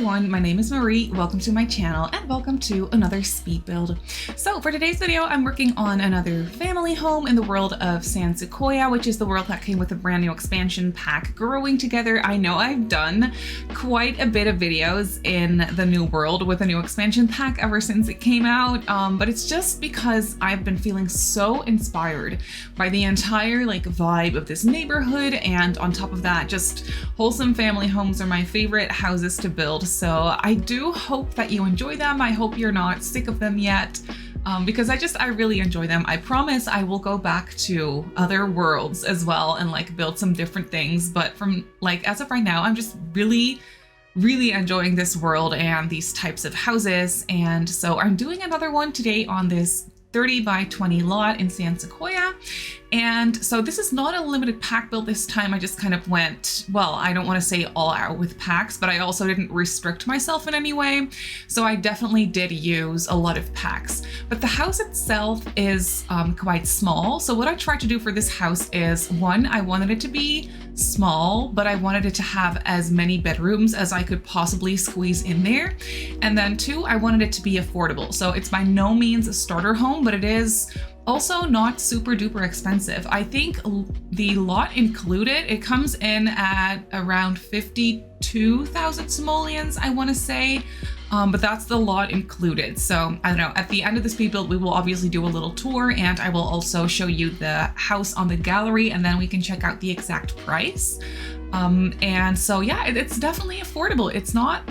everyone, my name is Marie. Welcome to my channel and welcome to another speed build. So for today's video, I'm working on another family home in the world of San Sequoia, which is the world that came with a brand new expansion pack, Growing Together. I know I've done quite a bit of videos in the new world with a new expansion pack ever since it came out, but it's just because I've been feeling so inspired by the entire vibe of this neighborhood, and on top of that, just wholesome family homes are my favorite houses to build. So I do hope that you enjoy them. I hope you're not sick of them yet, because I really enjoy them. I promise I will go back to other worlds as well and build some different things. But from as of right now, I'm just really enjoying this world and these types of houses. And so I'm doing another one today on this 30 by 20 lot in San Sequoia. And so this is not a limited pack build this time. I just kind of went, well, I don't want to say all out with packs, but I also didn't restrict myself in any way. So I definitely did use a lot of packs, but the house itself is quite small. So what I tried to do for this house is, one, I wanted it to be small, but I wanted it to have as many bedrooms as I could possibly squeeze in there. And then two, I wanted it to be affordable. So it's by no means a starter home, but it is also not super duper expensive. I think the lot included, it comes in at around 52,000 simoleons, I want to say. But that's the lot included. So I don't know, at the end of the speed build, we will obviously do a little tour, and I will also show you the house on the gallery, and then we can check out the exact price. And so yeah, it's definitely affordable. It's not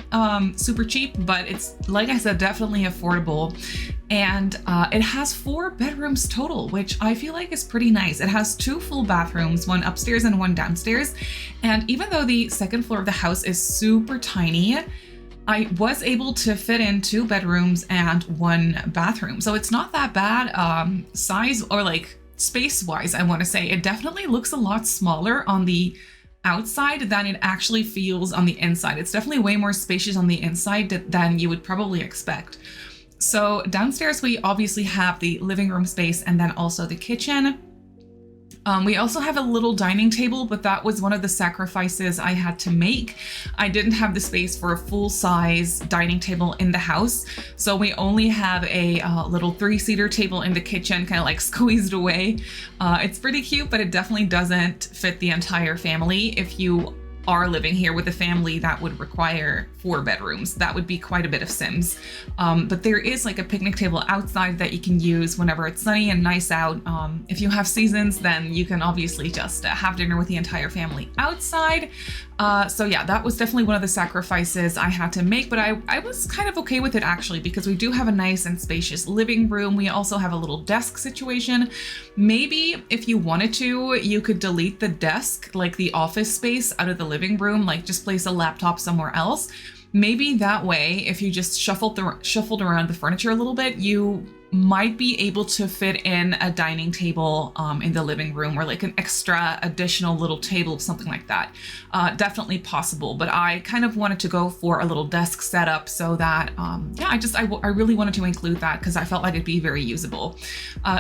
super cheap, but it's, like I said, definitely affordable. And it has 4 bedrooms total, which I feel like is pretty nice. It has 2 full bathrooms, one upstairs and one downstairs. And even though the second floor of the house is super tiny, I was able to fit in 2 bedrooms and 1 bathroom. So it's not that bad size or space wise, I want to say. It definitely looks a lot smaller on the outside than it actually feels on the inside. It's definitely way more spacious on the inside than you would probably expect. So downstairs, we obviously have the living room space and then also the kitchen. We also have a little dining table, but that was one of the sacrifices I had to make. I didn't have the space for a full-size dining table in the house, so we only have a little 3-seater table in the kitchen, kind of squeezed away. It's pretty cute, but it definitely doesn't fit the entire family. If you are living here with a family that would require 4 bedrooms, that would be quite a bit of Sims. But there is a picnic table outside that you can use whenever it's sunny and nice out. If you have seasons, then you can obviously just have dinner with the entire family outside. So yeah, that was definitely one of the sacrifices I had to make, but I was kind of okay with it actually, because we do have a nice and spacious living room. We also have a little desk situation. Maybe if you wanted to, you could delete the desk, the office space, out of the living room, just place a laptop somewhere else. Maybe that way, if you just shuffled around the furniture a little bit, you might be able to fit in a dining table in the living room, or an extra additional little table, something like that. Definitely possible, but I kind of wanted to go for a little desk setup so that, yeah, I really wanted to include that because I felt like it'd be very usable.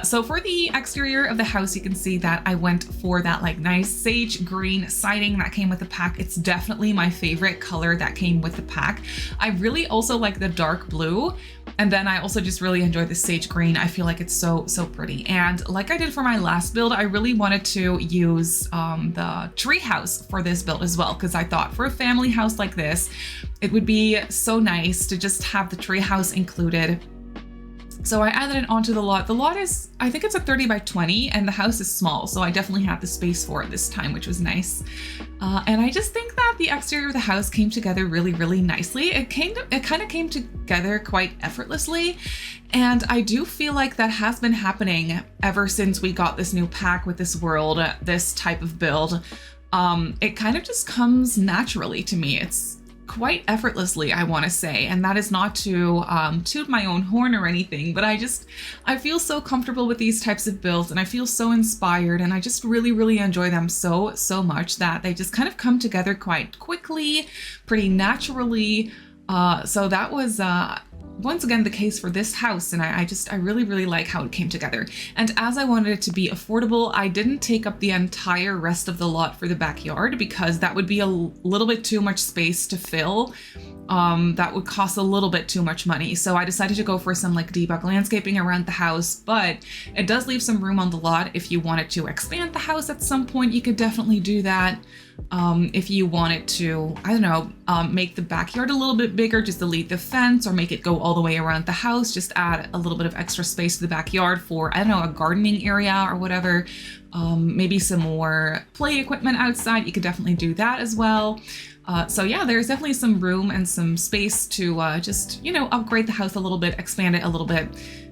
So for the exterior of the house, you can see that I went for that nice sage green siding that came with the pack. It's definitely my favorite color that came with the pack. I really also like the dark blue. And then I also just really enjoy the sage green. I feel like it's so pretty. And like I did for my last build, I really wanted to use the tree house for this build as well, because I thought for a family house like this, it would be so nice to just have the tree house included. So I added it onto the lot. The lot is, I think it's a 30 by 20, and the house is small, so I definitely had the space for it this time, which was nice. And I just think that the exterior of the house came together really nicely. It kind of came together quite effortlessly, and I do feel like that has been happening ever since we got this new pack with this world, this type of build. It kind of just comes naturally to me. It's quite effortlessly, I want to say, and that is not to toot my own horn or anything, but I feel so comfortable with these types of builds, and I feel so inspired, and I just really enjoy them so much that they just kind of come together quite quickly, pretty naturally. So that was once again the case for this house, and I really like how it came together. And as I wanted it to be affordable, I didn't take up the entire rest of the lot for the backyard, because that would be a little bit too much space to fill that would cost a little bit too much money. So I decided to go for some like debug landscaping around the house, but it does leave some room on the lot. If you wanted to expand the house at some point, you could definitely do that. If you wanted to, I don't know, make the backyard a little bit bigger, just delete the fence or make it go all the way around the house, just add a little bit of extra space to the backyard for, I don't know, a gardening area or whatever. Maybe some more play equipment outside. You could definitely do that as well. So yeah, there's definitely some room and some space to just, you know, upgrade the house a little bit, expand it a little bit.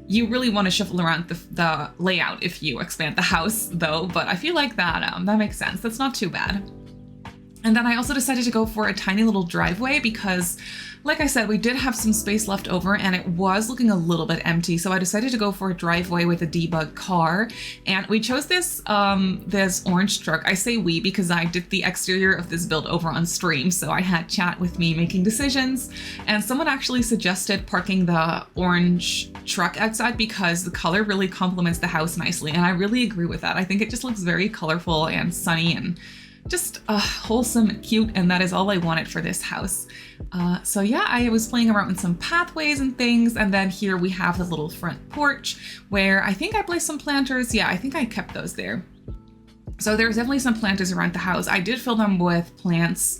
You really want to shuffle around the layout if you expand the house though, but I feel like that makes sense. That's not too bad. And then I also decided to go for a tiny little driveway because, like I said, we did have some space left over and it was looking a little bit empty. So I decided to go for a driveway with a debug car. And we chose this orange truck. I say we because I did the exterior of this build over on stream. So I had chat with me making decisions. And someone actually suggested parking the orange truck outside because the color really complements the house nicely. And I really agree with that. I think it just looks very colorful and sunny and just wholesome and cute, and that is all I wanted for this house. So yeah, I was playing around with some pathways and things, and then here we have the little front porch where I think I placed some planters. Yeah, I think I kept those there. So there's definitely some planters around the house. I did fill them with plants,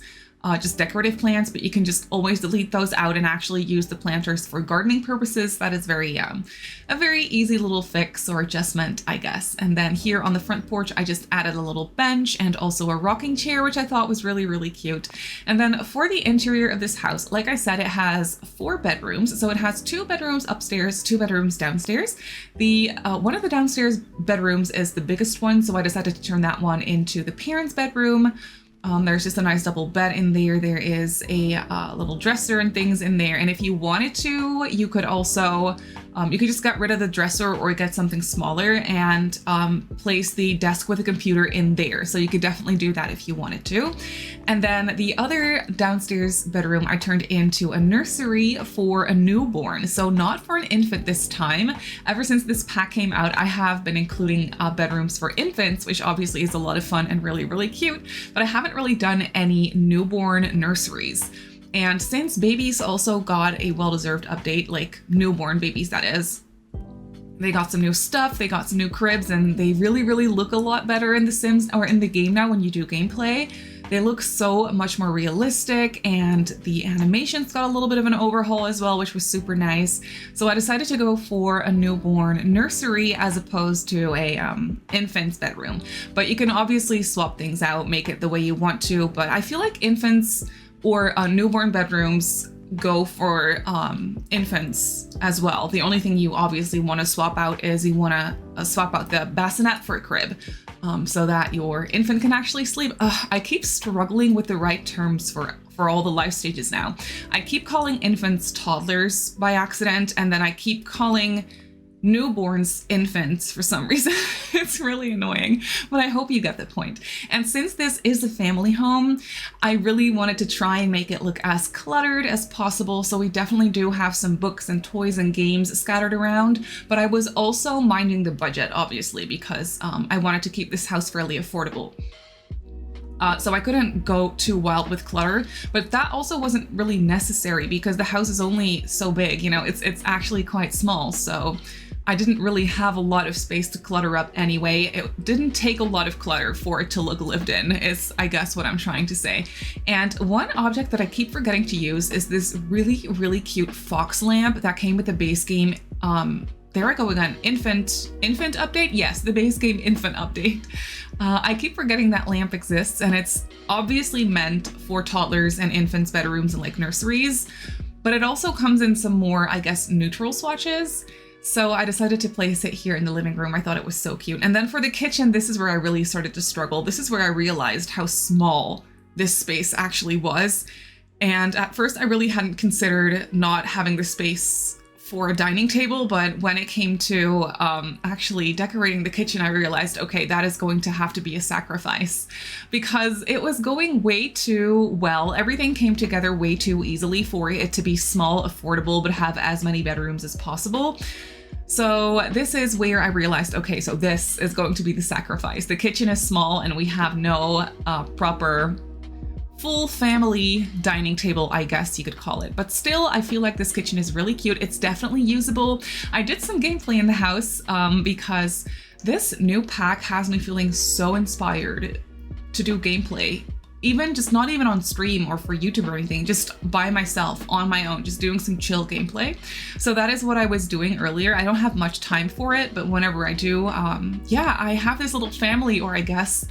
just decorative plants, but you can just always delete those out and actually use the planters for gardening purposes. That is very a very easy little fix or adjustment, I guess. And then here on the front porch, I just added a little bench and also a rocking chair, which I thought was really, really cute. And then for the interior of this house, like I said, it has 4 bedrooms. So it has 2 bedrooms upstairs, 2 bedrooms downstairs. The one of the downstairs bedrooms is the biggest one, so I decided to turn that one into the parents' bedroom. There's just a nice double bed in there. There is a little dresser and things in there. And if you wanted to, you could also, you could just get rid of the dresser or get something smaller and place the desk with a computer in there. So you could definitely do that if you wanted to. And then the other downstairs bedroom I turned into a nursery for a newborn. So not for an infant this time. Ever since this pack came out, I have been including bedrooms for infants, which obviously is a lot of fun and really, really cute. But I haven't really done any newborn nurseries. And since babies also got a well-deserved update, like newborn babies that is, they got some new stuff, they got some new cribs, and they really, really look a lot better in The Sims or in the game now when you do gameplay. They look so much more realistic, and the animations got a little bit of an overhaul as well, which was super nice. So I decided to go for a newborn nursery as opposed to a infant's bedroom. But you can obviously swap things out, make it the way you want to. But I feel like infants or newborn bedrooms go for infants as well. The only thing you obviously want to swap out is you want to swap out the bassinet for a crib. So that your infant can actually sleep. I keep struggling with the right terms for all the life stages now. I keep calling infants toddlers by accident, and then I keep calling newborns infants for some reason. It's really annoying, but I hope you get the point. And since this is a family home, I really wanted to try and make it look as cluttered as possible. So we definitely do have some books and toys and games scattered around, but I was also minding the budget, obviously, because I wanted to keep this house fairly affordable. So I couldn't go too wild with clutter, but that also wasn't really necessary because the house is only so big, you know, it's actually quite small. So I didn't really have a lot of space to clutter up anyway. It didn't take a lot of clutter for it to look lived in, is I guess what I'm trying to say. And one object that I keep forgetting to use is this really, really cute fox lamp that came with the base game. There I go again, infant update? Yes, the base game infant update. I keep forgetting that lamp exists, and it's obviously meant for toddlers and infants' bedrooms and like nurseries, but it also comes in some more, I guess, neutral swatches. So I decided to place it here in the living room. I thought it was so cute. And then for the kitchen, this is where I really started to struggle. This is where I realized how small this space actually was. And at first I really hadn't considered not having the space for a dining table, but when it came to actually decorating the kitchen, I realized, okay, that is going to have to be a sacrifice because it was going way too well. Everything came together way too easily for it to be small, affordable, but have as many bedrooms as possible. So this is where I realized, okay, so this is going to be the sacrifice. The kitchen is small and we have no proper full family dining table, I guess you could call it. But still, I feel like this kitchen is really cute. It's definitely usable. I did some gameplay in the house because this new pack has me feeling so inspired to do gameplay. Even just not even on stream or for YouTube or anything, just by myself on my own, just doing some chill gameplay. So that is what I was doing earlier. I don't have much time for it, but whenever I do, yeah, I have this little family, or I guess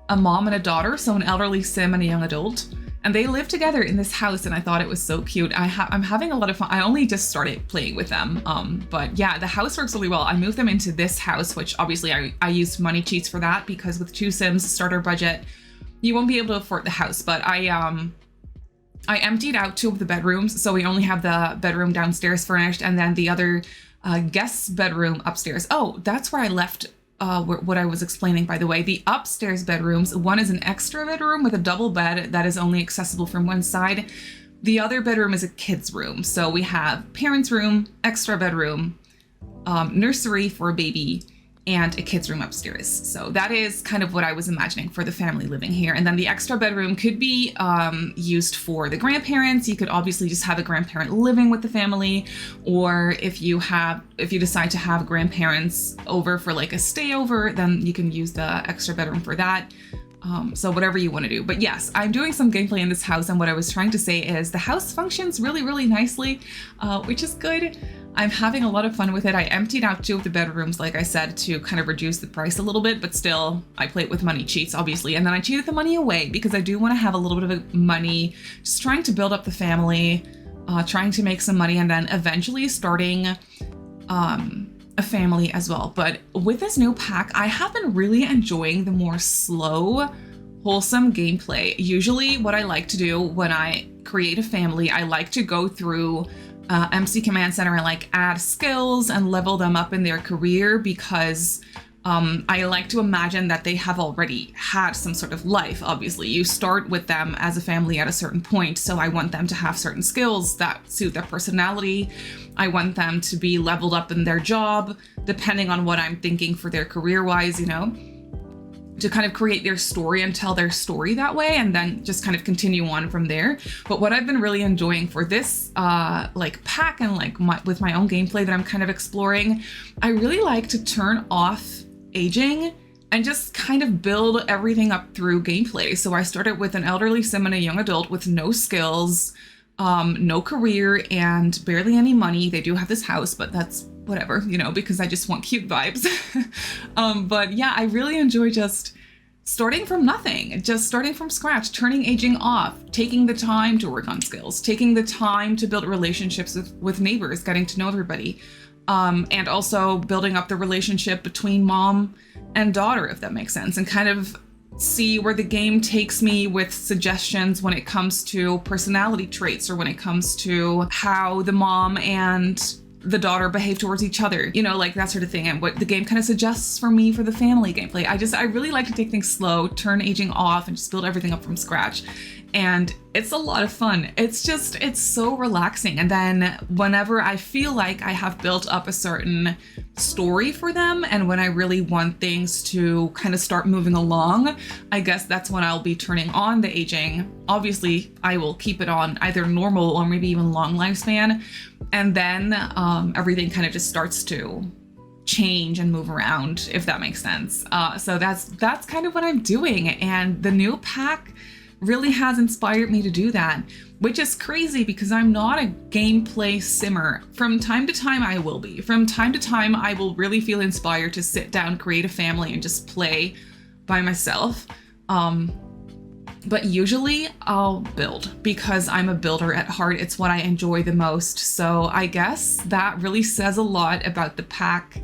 a mom and a daughter, so an elderly sim and a young adult, and they live together in this house, and I thought it was so cute. I'm having a lot of fun. I only just started playing with them, but yeah, the house works really well. I moved them into this house, which obviously I used money cheats for that, because with 2 sims starter budget, you won't be able to afford the house. But I emptied out 2 of the bedrooms, so we only have the bedroom downstairs furnished, and then the other guest bedroom upstairs. Oh, that's where I left what I was explaining, by the way. The upstairs bedrooms, one is an extra bedroom with a double bed that is only accessible from one side. The other bedroom is a kid's room. So we have parents' room, extra bedroom, nursery for a baby, and a kid's room upstairs. So that is kind of what I was imagining for the family living here. And then the extra bedroom could be used for the grandparents. You could obviously just have a grandparent living with the family, or if you decide to have grandparents over for like a stayover, then you can use the extra bedroom for that. So whatever you want to do. But yes, I'm doing some gameplay in this house, and what I was trying to say is the house functions really, really nicely, which is good. I'm having a lot of fun with it. I emptied out 2 of the bedrooms, like I said, to kind of reduce the price a little bit, but still I play it with money cheats, obviously. And then I cheated the money away because I do want to have a little bit of money, just trying to build up the family, trying to make some money, and then eventually starting a family as well. But with this new pack, I have been really enjoying the more slow, wholesome gameplay. Usually what I like to do when I create a family, I like to go through MC Command Center and like add skills and level them up in their career, because I like to imagine that they have already had some sort of life. Obviously, you start with them as a family at a certain point, so I want them to have certain skills that suit their personality. I want them to be leveled up in their job, depending on what I'm thinking for their career-wise, you know, to kind of create their story and tell their story that way, and then just kind of continue on from there. But what I've been really enjoying for this like pack and like with my own gameplay that I'm kind of exploring, I really like to turn off aging and just kind of build everything up through gameplay. So I started with an elderly sim and a young adult with no skills, no career, and barely any money. They do have this house, but that's whatever, you know, because I just want cute vibes. But yeah, I really enjoy just starting from nothing, just starting from scratch, turning aging off, taking the time to work on skills, taking the time to build relationships with neighbors, getting to know everybody, and also building up the relationship between mom and daughter, if that makes sense, and kind of see where the game takes me with suggestions when it comes to personality traits, or when it comes to how the mom and the daughter behave towards each other, you know, like that sort of thing, and what the game kind of suggests for me for the family gameplay. I really like to take things slow, turn aging off, and just build everything up from scratch. And it's a lot of fun. It's so relaxing. And then whenever I feel like I have built up a certain story for them, and when I really want things to kind of start moving along, I guess that's when I'll be turning on the aging. Obviously, I will keep it on either normal or maybe even long lifespan. And then everything kind of just starts to change and move around, if that makes sense. So that's kind of what I'm doing. And the new pack really has inspired me to do that, which is crazy because I'm not a gameplay simmer. From time to time, I will be. From time to time, I will really feel inspired to sit down, create a family, and just play by myself. But usually I'll build because I'm a builder at heart. It's what I enjoy the most. So I guess that really says a lot about the pack,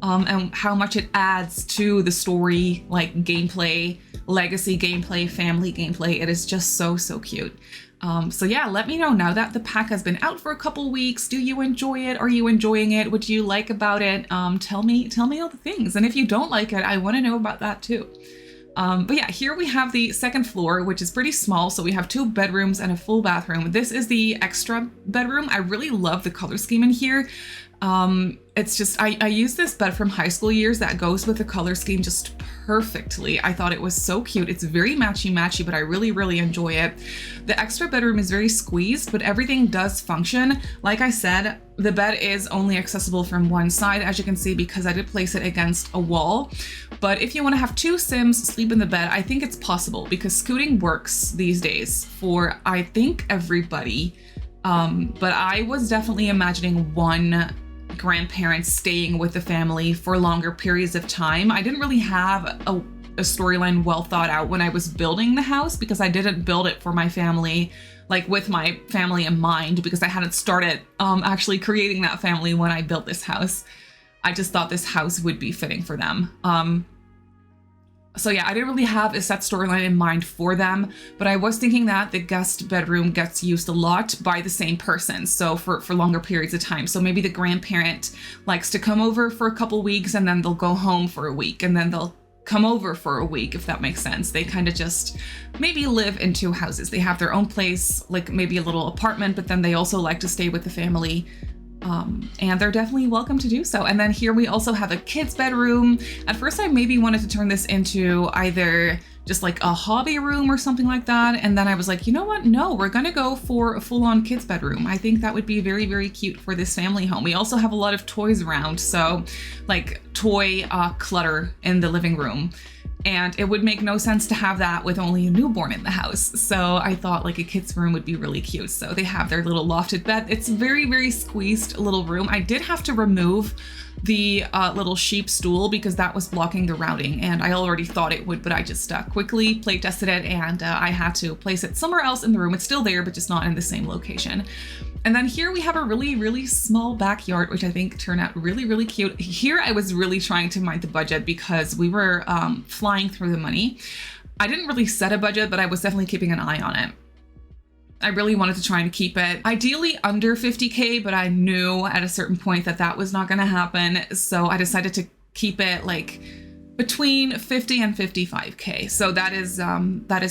and how much it adds to the story, like gameplay, legacy gameplay, family gameplay. It is just so cute. So yeah, let me know now that the pack has been out for a couple weeks. Do you enjoy it? Are you enjoying it? What do you like about it? Tell me all the things. And if you don't like it, I want to know about that too. But yeah, here we have the second floor, which is pretty small. So we have 2 bedrooms and a full bathroom. This is the extra bedroom. I really love the color scheme in here. It's just, I use this bed from high school years that goes with the color scheme just perfectly. I thought it was so cute. It's very matchy-matchy, but I really, really enjoy it. The extra bedroom is very squeezed, but everything does function. Like I said, the bed is only accessible from one side, as you can see, because I did place it against a wall. But if you want to have two Sims sleep in the bed, I think it's possible because scooting works these days for, I think, everybody. But I was definitely imagining one grandparent staying with the family for longer periods of time. I didn't really have a storyline well thought out when I was building the house because I didn't build it for my family, like with my family in mind, because I hadn't started actually creating that family when I built this house. I just thought this house would be fitting for them. So yeah, I didn't really have a set storyline in mind for them, but I was thinking that the guest bedroom gets used a lot by the same person, so for longer periods of time. So maybe the grandparent likes to come over for a couple weeks and then they'll go home for a week and then they'll come over for a week, if that makes sense. They kind of just maybe live in two houses. They have their own place, like maybe a little apartment, but then they also like to stay with the family. And they're definitely welcome to do so. And then here we also have a kid's bedroom. At first I maybe wanted to turn this into either just like a hobby room or something like that. And then I was like, you know what? No, we're gonna go for a full-on kids bedroom. I think that would be very, very cute for this family home. We also have a lot of toys around. So like toy clutter in the living room. And it would make no sense to have that with only a newborn in the house. So I thought like a kid's room would be really cute. So they have their little lofted bed. It's very, very squeezed little room. I did have to remove the little sheep stool because that was blocking the routing, and I already thought it would, but I just quickly play tested it, and I had to place it somewhere else in the room. It's still there, but just not in the same location. And then here we have a really, really small backyard, which I think turned out really, really cute. Here I was really trying to mind the budget because we were flying through the money. I didn't really set a budget, but I was definitely keeping an eye on it. I really wanted to try and keep it ideally under 50K, but I knew at a certain point that that was not going to happen. So I decided to keep it like between 50 and 55K. So that is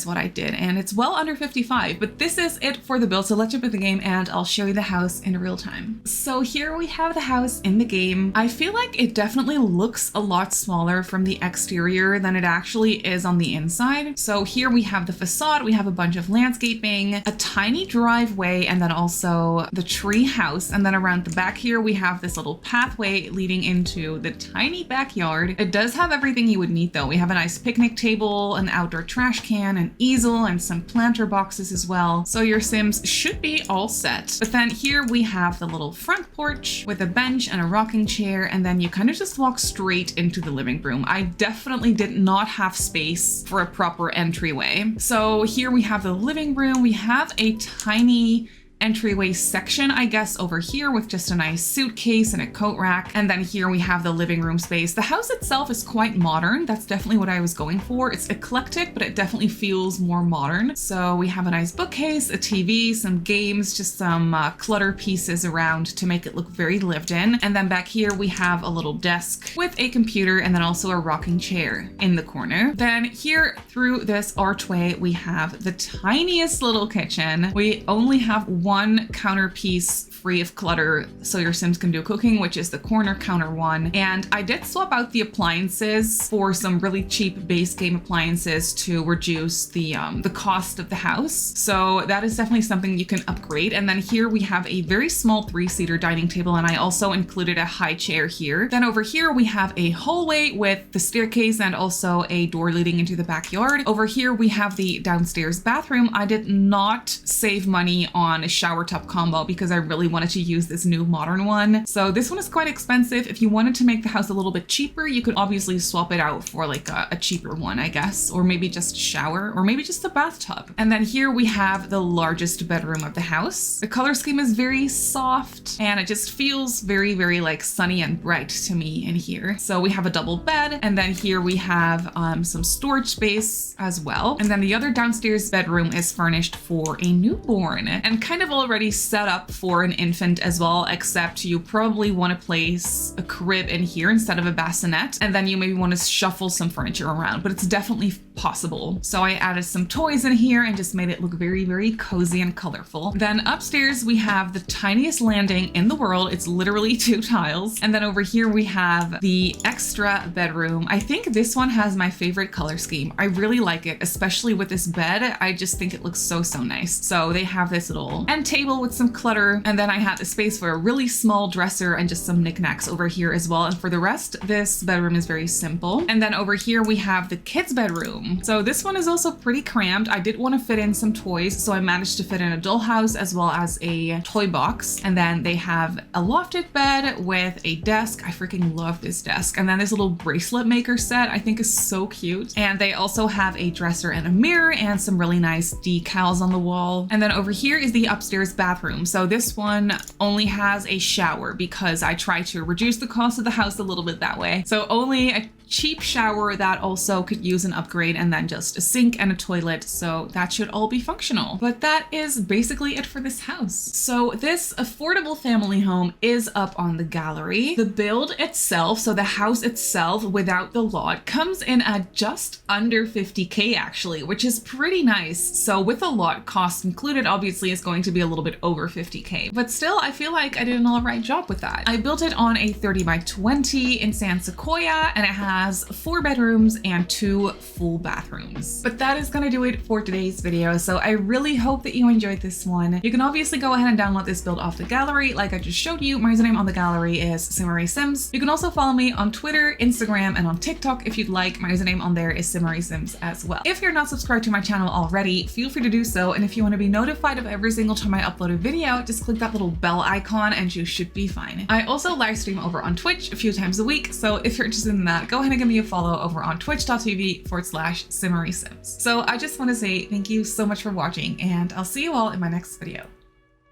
what I did, and it's well under 55, but this is it for the build. So let's jump into the game and I'll show you the house in real time. So here we have the house in the game. I feel like it definitely looks a lot smaller from the exterior than it actually is on the inside. So here we have the facade, we have a bunch of landscaping, a tiny driveway, and then also the tree house. And then around the back here, we have this little pathway leading into the tiny backyard. It does have everything you would need though. We have a nice picnic table, an outdoor trash can, an easel, and some planter boxes as well. So your Sims should be all set. But then here we have the little front porch with a bench and a rocking chair, and then you kind of just walk straight into the living room. I definitely did not have space for a proper entryway. So here we have the living room. We have a tiny entryway section, I guess, over here with just a nice suitcase and a coat rack. And then here we have the living room space. The house itself is quite modern. That's definitely what I was going for. It's eclectic, but it definitely feels more modern. So we have a nice bookcase, a TV, some games, just some clutter pieces around to make it look very lived in. And then back here we have a little desk with a computer and then also a rocking chair in the corner. Then here through this archway, we have the tiniest little kitchen. We only have one counter piece free of clutter so your Sims can do cooking, which is the corner counter one. And I did swap out the appliances for some really cheap base game appliances to reduce the cost of the house. So that is definitely something you can upgrade. And then here we have a very small 3-seater dining table, and I also included a high chair here. Then over here we have a hallway with the staircase and also a door leading into the backyard. Over here we have the downstairs bathroom. I did not save money on a shower tub combo because I really wanted to use this new modern one. So this one is quite expensive. If you wanted to make the house a little bit cheaper, you could obviously swap it out for like a cheaper one, I guess, or maybe just shower, or maybe just a bathtub. And then here we have the largest bedroom of the house. The color scheme is very soft and it just feels very, very like sunny and bright to me in here. So we have a double bed, and then here we have some storage space as well. And then the other downstairs bedroom is furnished for a newborn and kind of already set up for an infant as well, except you probably want to place a crib in here instead of a bassinet, and then you maybe want to shuffle some furniture around, but it's definitely possible. So I added some toys in here and just made it look very, very cozy and colorful. Then upstairs we have the tiniest landing in the world. It's literally 2 tiles. And then over here we have the extra bedroom. I think this one has my favorite color scheme. I really like it, especially with this bed. I just think it looks so, so nice. So they have this little end table with some clutter, and then I had the space for a really small dresser and just some knickknacks over here as well. And for the rest, this bedroom is very simple. And then over here we have the kids' bedroom. So this one is also pretty cramped. I did want to fit in some toys, so I managed to fit in a dollhouse as well as a toy box. And then they have a lofted bed with a desk. I freaking love this desk. And then this little bracelet maker set I think is so cute. And they also have a dresser and a mirror and some really nice decals on the wall. And then over here is the upstairs bathroom. So this one only has a shower because I try to reduce the cost of the house a little bit that way. So only a cheap shower that also could use an upgrade, and then just a sink and a toilet, so that should all be functional. But that is basically it for this house. So this affordable family home is up on the gallery. The build itself, so the house itself without the lot, comes in at just under 50K actually, which is pretty nice. So with the lot cost included, obviously it's going to be a little bit over 50K, but still I feel like I did an all right job with that. I built it on a 30 by 20 in San Sequoia, and it has 4 bedrooms and 2 full bathrooms. But that is gonna do it for today's video. So I really hope that you enjoyed this one. You can obviously go ahead and download this build off the gallery like I just showed you. My username on the gallery is Simmary Sims. You can also follow me on Twitter, Instagram, and on TikTok if you'd like. My username on there is Simmary Sims as well. If you're not subscribed to my channel already, feel free to do so. And if you want to be notified of every single time I upload a video, just click that little bell icon and you should be fine. I also live stream over on Twitch a few times a week. So if you're interested in that, go ahead and give me a follow over on twitch.tv/Simmary Sims. So I just want to say thank you so much for watching, and I'll see you all in my next video.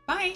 Bye!